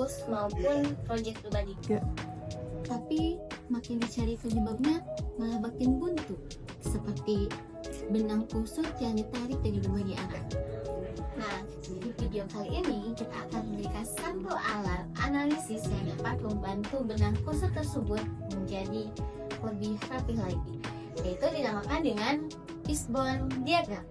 tools maupun project pribadi. Tapi makin dicari penyebabnya malah makin buntu, seperti benang kusut yang ditarik dari berbagai arah. Nah, di video kali ini kita akan memberikan satu alat analisis yang dapat membantu benang kusut tersebut menjadi lebih rapi lagi, yaitu dinamakan dengan fishbone diagram.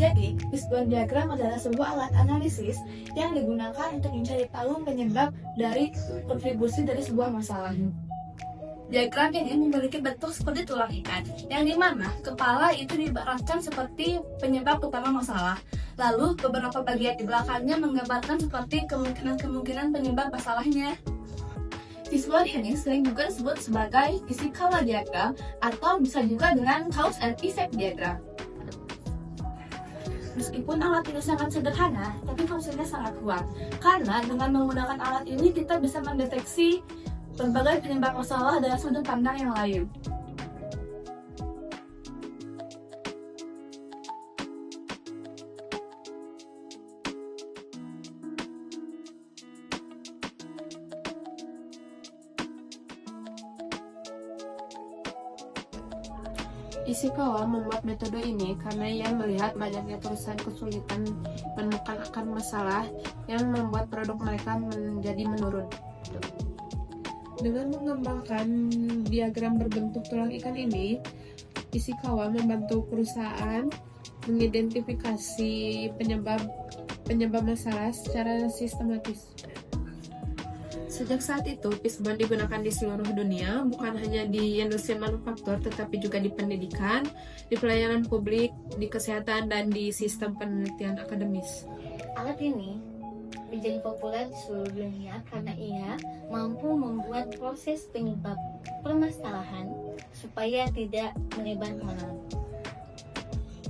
Jadi, fishbone diagram adalah sebuah alat analisis yang digunakan untuk mencari tahu penyebab dari kontribusi dari sebuah masalah. Diagram ini memiliki bentuk seperti tulang ikan, yang dimana kepala itu diibaratkan seperti penyebab utama masalah. Lalu, beberapa bagian di belakangnya menggambarkan seperti kemungkinan-kemungkinan penyebab masalahnya. Fishbone ini sering juga disebut sebagai Ishikawa diagram atau bisa juga dengan cause and effect diagram. Meskipun alat ini sangat sederhana, tapi fungsinya sangat kuat. Karena dengan menggunakan alat ini kita bisa mendeteksi berbagai penyebab masalah dari sudut pandang yang lain. Ishikawa membuat metode ini karena ia melihat banyaknya tulisan kesulitan menemukan akar masalah yang membuat produk mereka menjadi menurun. Dengan mengembangkan diagram berbentuk tulang ikan ini, Ishikawa membantu perusahaan mengidentifikasi penyebab masalah secara sistematis. Sejak saat itu, fishbone digunakan di seluruh dunia, bukan hanya di industri manufaktur, tetapi juga di pendidikan, di pelayanan publik, di kesehatan, dan di sistem penelitian akademis. Alat ini menjadi populer di seluruh dunia karena ia mampu membuat proses penyebab permasalahan supaya tidak melebar kemana-mana.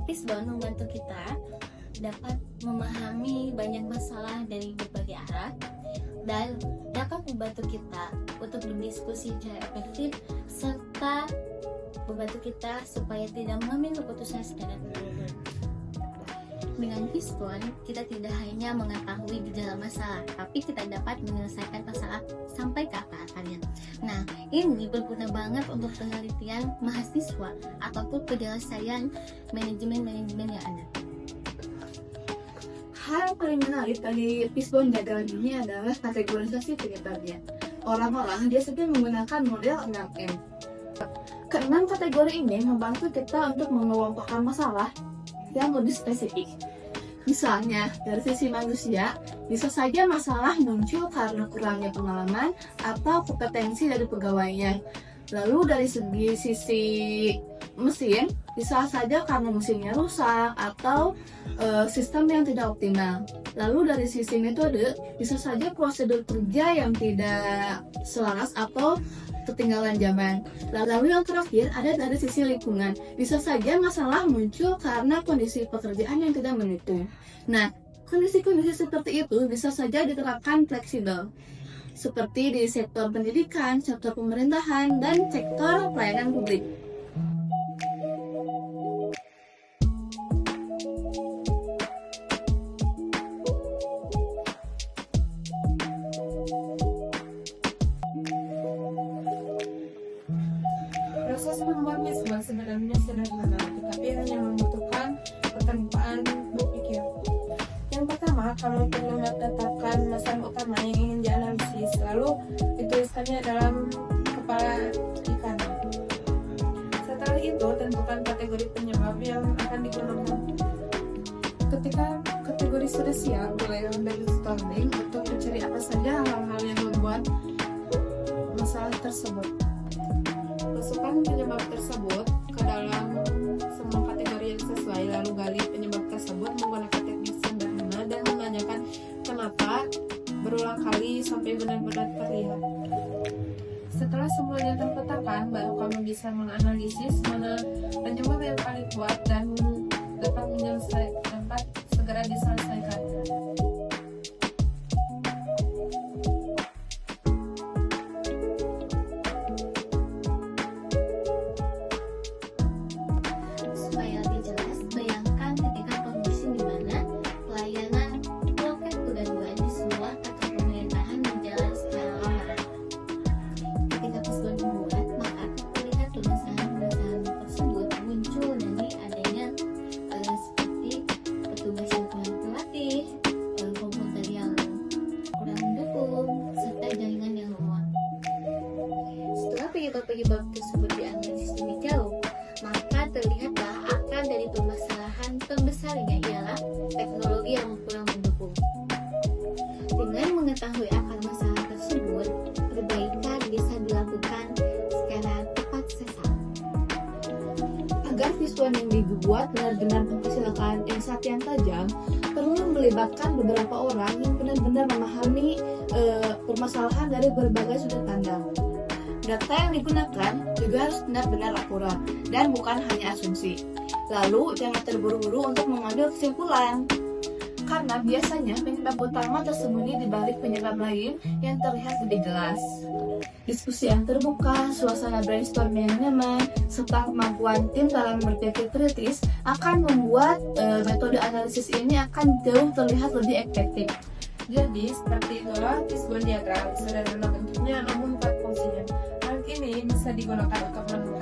Fishbone membantu kita dapat memahami banyak masalah dari berbagai arah dan dapat membantu kita untuk berdiskusi secara efektif serta membantu kita supaya tidak mengambil keputusan secara terburu-buru. Dengan fishbone, kita tidak hanya mengetahui gejala masalah, tapi kita dapat menyelesaikan masalah sampai ke akar-akarnya. Nah, ini berguna banget untuk penelitian mahasiswa ataupun penyelesaian manajemen yang ada. Hal paling menarik dari fishbone diagram ini adalah kategorisasi penyebabnya. Orang-orang biasanya menggunakan model 6M. Keenam kategori ini membantu kita untuk mengelompokkan masalah yang lebih spesifik. Misalnya, dari sisi manusia, bisa saja masalah muncul karena kurangnya pengalaman atau kompetensi dari pegawainya. Lalu dari sisi mesin, bisa saja karena mesinnya rusak atau sistem yang tidak optimal. Lalu dari sisi metode, bisa saja prosedur kerja yang tidak selaras atau ketinggalan zaman. Lalu yang terakhir ada dari sisi lingkungan. Bisa saja masalah muncul karena kondisi pekerjaan yang tidak menentu. Nah, kondisi-kondisi seperti itu bisa saja diterapkan fleksibel, seperti di sektor pendidikan, sektor pemerintahan, dan sektor pelayanan publik. Proses membuat fishbone sebenarnya sederhana, tetapi hanya membutuhkan ketempaan berpikir. Yang pertama, kami perlu menetapkan masalah utama yang ingin dianalisis, lalu dituliskannya dalam kepala ikan. Setelah itu, tentukan kategori penyebab yang akan digunakan. Ketika kategori sudah siap, mulai brainstorming untuk mencari apa saja hal-hal yang membuat masalah tersebut. Masukkan penyebab tersebut ke dalam semua kategori yang sesuai, lalu gali penyebab tersebut menggunakan teknik sederhana dan menanyakan kenapa berulang kali sampai benar-benar terlihat. Setelah semuanya terpetakan, baru kamu bisa menganalisis mana penyebab yang paling kuat dan dapat segera diselesaikan. Supaya lebih jelas, bayangkan ketika kondisi di mana pelayanan loket penyebab tersebut dianalisis lebih jauh, maka terlihatlah akar dari permasalahan terbesarnya ialah teknologi yang kurang mendukung. Dengan mengetahui akar masalah tersebut, perbaikan bisa dilakukan secara tepat sasaran. Agar visual yang dibuat benar-benar menghasilkan insight yang tajam, perlu melibatkan beberapa orang yang benar-benar memahami permasalahan dari berbagai sudut pandang. Data yang digunakan juga harus benar-benar akurat dan bukan hanya asumsi. Lalu jangan terburu-buru untuk mengambil kesimpulan, karena biasanya penyebab utama tersembunyi di balik penyebab lain yang terlihat lebih jelas. Diskusi yang terbuka, suasana brainstorming yang nyaman, serta kemampuan tim dalam berpikir kritis akan membuat metode analisis ini akan jauh terlihat lebih efektif. Jadi, seperti itulah fishbone diagram, sederhana bentuknya namun empat fungsinya. Hal ini bisa digunakan untuk